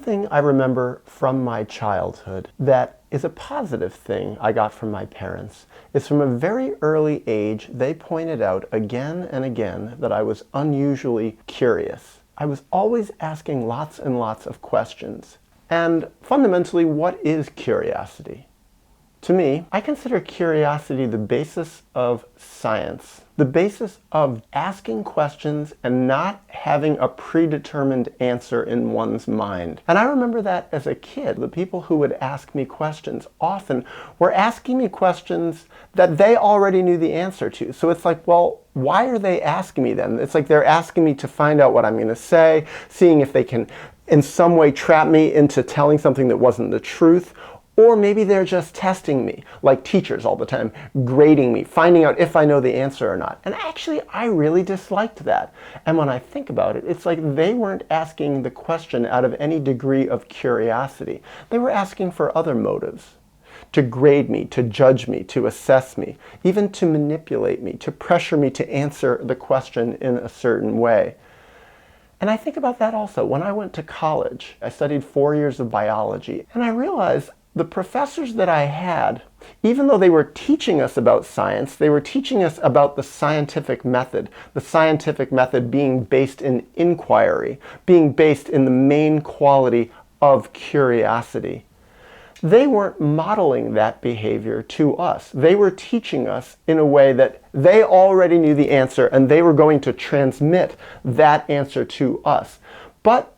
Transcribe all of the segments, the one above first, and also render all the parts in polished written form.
something I remember from my childhood that is a positive thing I got from my parents is from a very early age, they pointed out again and again that I was unusually curious. I was always asking lots and lots of questions. And fundamentally, what is curiosity? To me, I consider curiosity the basis of science, the basis of asking questions and not having a predetermined answer in one's mind. And I remember that as a kid, the people who would ask me questions often were asking me questions that they already knew the answer to. So it's like, well, why are they asking me then? It's like they're asking me to find out what I'm going to say, seeing if they can in some way trap me into telling something that wasn't the truth. Or maybe they're just testing me, like teachers all the time, grading me, finding out if I know the answer or not. And actually, I really disliked that. And when I think about it, it's like they weren't asking the question out of any degree of curiosity. They were asking for other motives. To grade me, to judge me, to assess me, even to manipulate me, to pressure me to answer the question in a certain way. And I think about that also. When I went to college, I studied 4 years of biology, and I realized the professors that I had, even though they were teaching us about science, they were teaching us about the scientific method being based in inquiry, being based in the main quality of curiosity. They weren't modeling that behavior to us. They were teaching us in a way that they already knew the answer and they were going to transmit that answer to us. But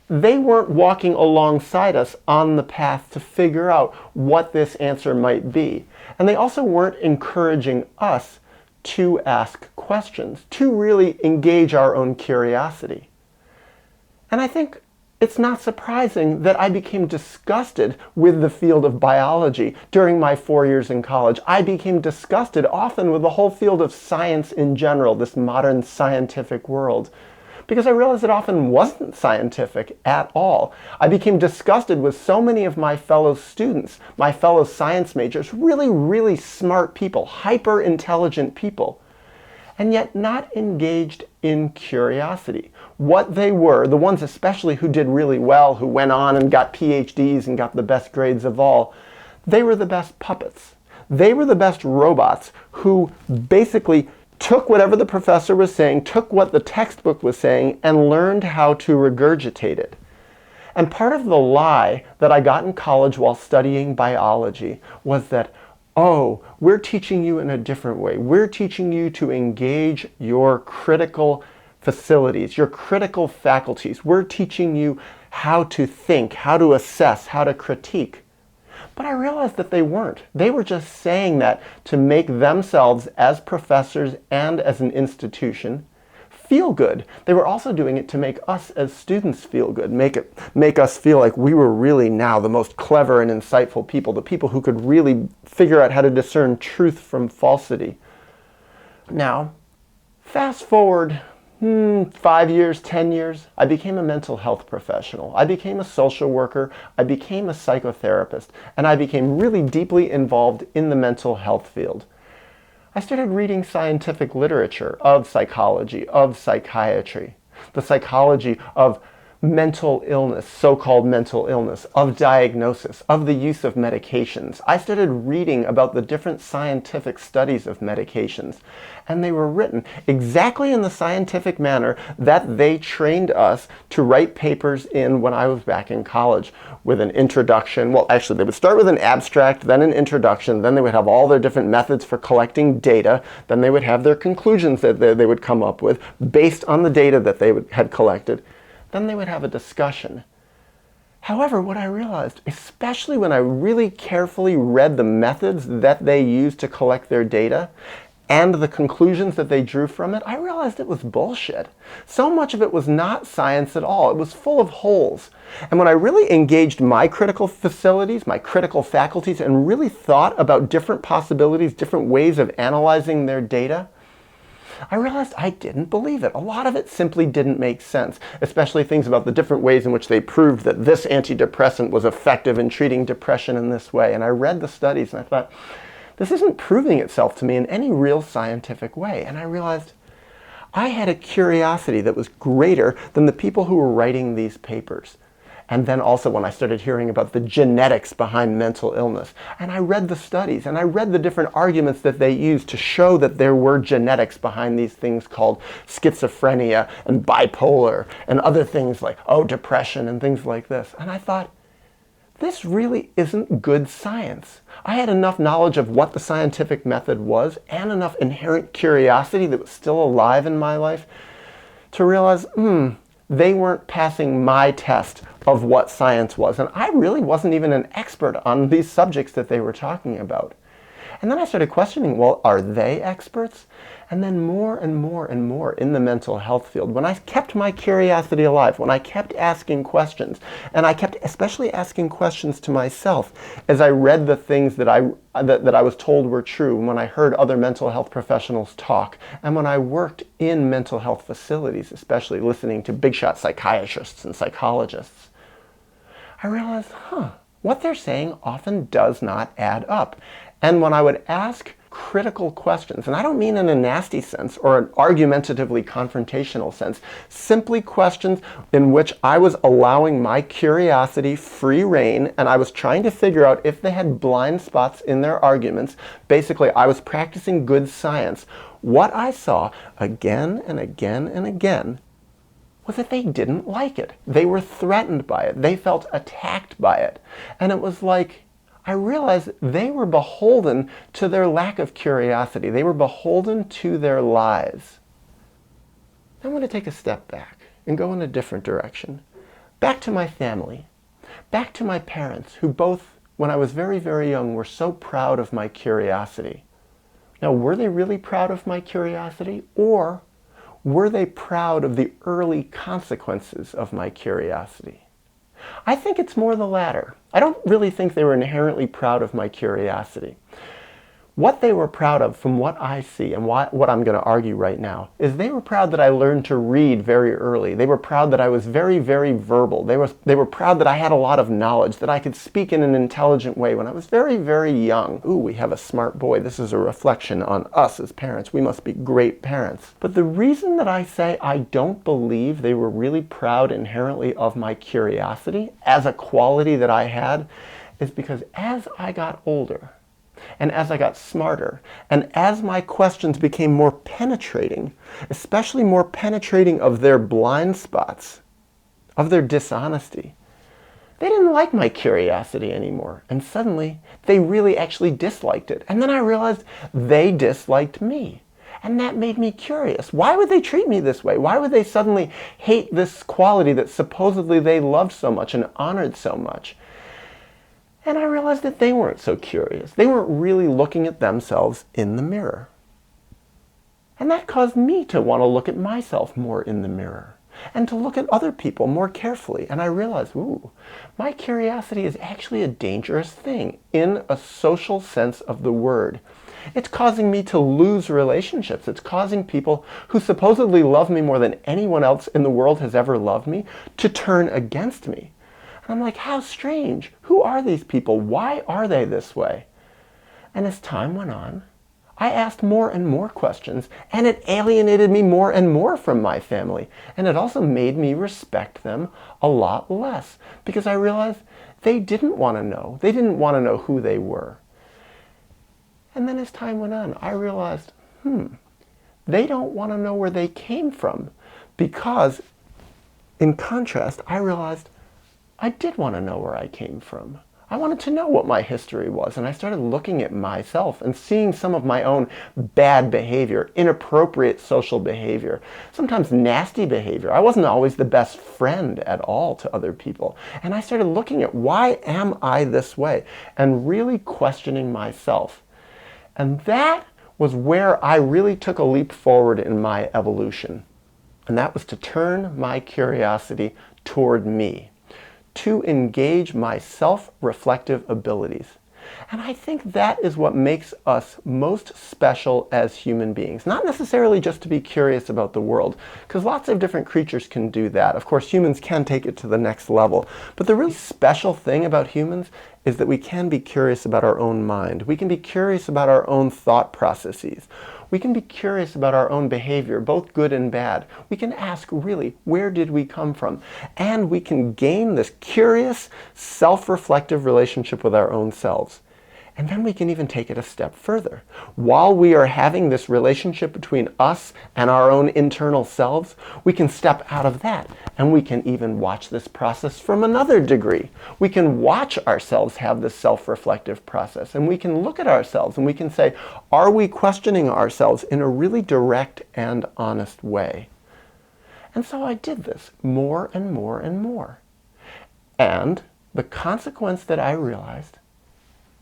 they weren't walking alongside us on the path to figure out what this answer might be. And they also weren't encouraging us to ask questions, to really engage our own curiosity. And I think it's not surprising that I became disgusted with the field of biology during my 4 years in college. I became disgusted often with the whole field of science in general, this modern scientific world, because I realized it often wasn't scientific at all. I became disgusted with so many of my fellow students, my fellow science majors, really, really smart people, hyper intelligent people, and yet not engaged in curiosity. What they were, the ones especially who did really well, who went on and got PhDs and got the best grades of all, they were the best puppets. They were the best robots who basically took whatever the professor was saying, took what the textbook was saying, and learned how to regurgitate it. And part of the lie that I got in college while studying biology was that, oh, we're teaching you in a different way. We're teaching you to engage your critical facilities, your critical faculties. We're teaching you how to think, how to assess, how to critique. But I realized that they weren't. They were just saying that to make themselves as professors and as an institution feel good. They were also doing it to make us as students feel good, make us feel like we were really now the most clever and insightful people, the people who could really figure out how to discern truth from falsity. Now, fast forward 5 years, 10 years, I became a mental health professional. I became a social worker. I became a psychotherapist. And I became really deeply involved in the mental health field. I started reading scientific literature of psychology, of psychiatry, the psychology of mental illness, so-called mental illness, of diagnosis, of the use of medications. I started reading about the different scientific studies of medications, and they were written exactly in the scientific manner that they trained us to write papers in when I was back in college, with an introduction. Well, actually, they would start with an abstract, then an introduction, then they would have all their different methods for collecting data, then they would have their conclusions that they would come up with based on the data that they had collected. Then they would have a discussion. However, what I realized, especially when I really carefully read the methods that they used to collect their data and the conclusions that they drew from it, I realized it was bullshit. So much of it was not science at all. It was full of holes. And when I really engaged my critical facilities, my critical faculties, and really thought about different possibilities, different ways of analyzing their data, I realized I didn't believe it. A lot of it simply didn't make sense, especially things about the different ways in which they proved that this antidepressant was effective in treating depression in this way. And I read the studies and I thought, this isn't proving itself to me in any real scientific way. And I realized I had a curiosity that was greater than the people who were writing these papers. And then also when I started hearing about the genetics behind mental illness, and I read the studies, and I read the different arguments that they used to show that there were genetics behind these things called schizophrenia and bipolar and other things like, depression and things like this. And I thought, this really isn't good science. I had enough knowledge of what the scientific method was and enough inherent curiosity that was still alive in my life to realize, they weren't passing my test of what science was. And I really wasn't even an expert on these subjects that they were talking about. And then I started questioning, well, are they experts? And then more and more and more in the mental health field, when I kept my curiosity alive, when I kept asking questions, and I kept especially asking questions to myself as I read the things that I was told were true, when I heard other mental health professionals talk, and when I worked in mental health facilities, especially listening to big shot psychiatrists and psychologists, I realized, what they're saying often does not add up. And when I would ask critical questions, and I don't mean in a nasty sense or an argumentatively confrontational sense, simply questions in which I was allowing my curiosity free rein, and I was trying to figure out if they had blind spots in their arguments. Basically, I was practicing good science. What I saw again and again and again was that they didn't like it. They were threatened by it. They felt attacked by it. And it was like, I realized they were beholden to their lack of curiosity. They were beholden to their lies. I want to take a step back and go in a different direction. Back to my family. Back to my parents, who both, when I was very, very young, were so proud of my curiosity. Now, were they really proud of my curiosity? Or were they proud of the early consequences of my curiosity? I think it's more the latter. I don't really think they were inherently proud of my curiosity. What they were proud of, from what I see and what I'm going to argue right now, is they were proud that I learned to read very early. They were proud that I was very, very verbal. They were proud that I had a lot of knowledge, that I could speak in an intelligent way when I was very, very young. Ooh, we have a smart boy. This is a reflection on us as parents. We must be great parents. But the reason that I say I don't believe they were really proud inherently of my curiosity as a quality that I had is because as I got older, and as I got smarter, and as my questions became more penetrating, especially more penetrating of their blind spots, of their dishonesty, they didn't like my curiosity anymore. And suddenly, they really actually disliked it. And then I realized they disliked me. And that made me curious. Why would they treat me this way? Why would they suddenly hate this quality that supposedly they loved so much and honored so much? And I realized that they weren't so curious. They weren't really looking at themselves in the mirror. And that caused me to want to look at myself more in the mirror and to look at other people more carefully. And I realized, my curiosity is actually a dangerous thing in a social sense of the word. It's causing me to lose relationships. It's causing people who supposedly love me more than anyone else in the world has ever loved me to turn against me. I'm like, how strange. Who are these people? Why are they this way? And as time went on, I asked more and more questions, and it alienated me more and more from my family. And it also made me respect them a lot less, because I realized they didn't want to know. They didn't want to know who they were. And then as time went on, I realized, they don't want to know where they came from, because in contrast, I realized I did want to know where I came from. I wanted to know what my history was, and I started looking at myself and seeing some of my own bad behavior, inappropriate social behavior, sometimes nasty behavior. I wasn't always the best friend at all to other people. And I started looking at, why am I this way? And really questioning myself. And that was where I really took a leap forward in my evolution. And that was to turn my curiosity toward me, to engage my self-reflective abilities. And I think that is what makes us most special as human beings. Not necessarily just to be curious about the world, because lots of different creatures can do that. Of course, humans can take it to the next level. But the really special thing about humans is that we can be curious about our own mind. We can be curious about our own thought processes. We can be curious about our own behavior, both good and bad. We can ask, really, where did we come from? And we can gain this curious, self-reflective relationship with our own selves. And then we can even take it a step further. While we are having this relationship between us and our own internal selves, we can step out of that and we can even watch this process from another degree. We can watch ourselves have this self-reflective process, and we can look at ourselves and we can say, are we questioning ourselves in a really direct and honest way? And so I did this more and more and more. And the consequence that I realized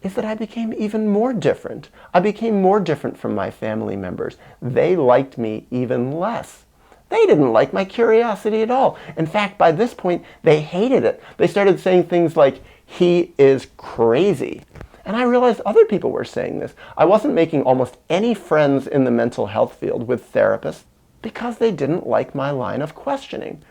is that I became even more different. I became more different from my family members. They liked me even less. They didn't like my curiosity at all. In fact, by this point, they hated it. They started saying things like, "He is crazy." And I realized other people were saying this. I wasn't making almost any friends in the mental health field with therapists because they didn't like my line of questioning.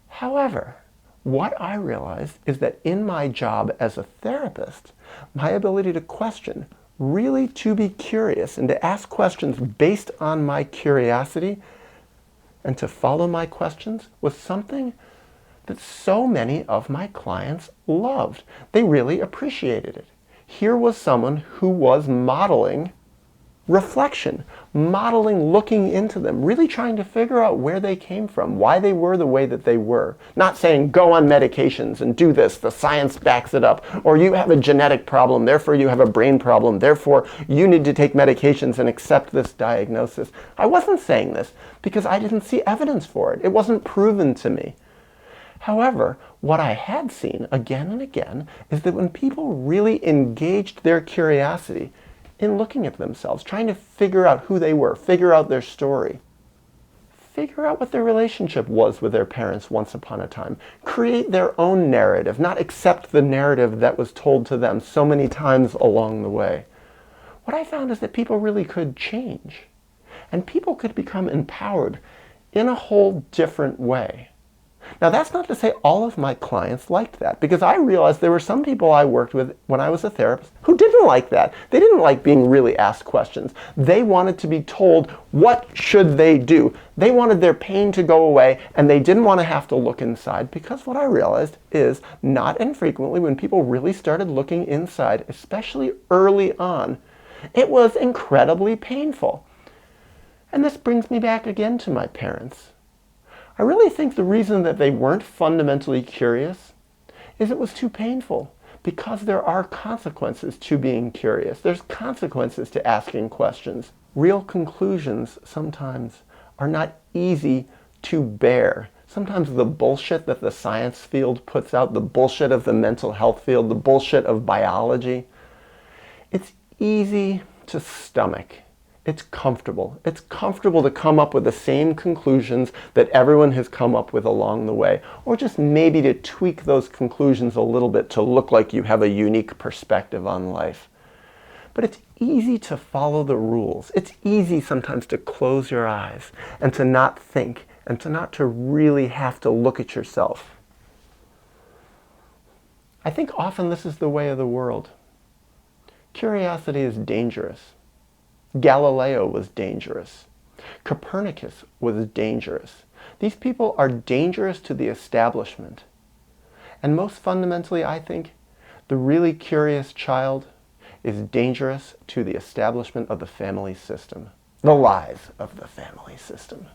However, what I realized is that in my job as a therapist, my ability to question, really to be curious and to ask questions based on my curiosity and to follow my questions, was something that so many of my clients loved. They really appreciated it. Here was someone who was modeling reflection, modeling looking into them, really trying to figure out where they came from, why they were the way that they were. Not saying, go on medications and do this, the science backs it up, or you have a genetic problem, therefore you have a brain problem, therefore you need to take medications and accept this diagnosis. I wasn't saying this because I didn't see evidence for it. It wasn't proven to me. However, what I had seen again and again is that when people really engaged their curiosity in looking at themselves, trying to figure out who they were, figure out their story, figure out what their relationship was with their parents once upon a time, create their own narrative, not accept the narrative that was told to them so many times along the way. What I found is that people really could change, and people could become empowered in a whole different way. Now, that's not to say all of my clients liked that, because I realized there were some people I worked with when I was a therapist who didn't like that. They didn't like being really asked questions. They wanted to be told what should they do. They wanted their pain to go away, and they didn't want to have to look inside, because what I realized is not infrequently when people really started looking inside, especially early on, it was incredibly painful. And this brings me back again to my parents. I really think the reason that they weren't fundamentally curious is it was too painful, because there are consequences to being curious. There's consequences to asking questions. Real conclusions sometimes are not easy to bear. Sometimes the bullshit that the science field puts out, the bullshit of the mental health field, the bullshit of biology, it's easy to stomach. It's comfortable. It's comfortable to come up with the same conclusions that everyone has come up with along the way, or just maybe to tweak those conclusions a little bit to look like you have a unique perspective on life. But it's easy to follow the rules. It's easy sometimes to close your eyes and to not think and to not to really have to look at yourself. I think often this is the way of the world. Curiosity is dangerous. Galileo was dangerous. Copernicus was dangerous. These people are dangerous to the establishment. And most fundamentally, I think, the really curious child is dangerous to the establishment of the family system, the lies of the family system.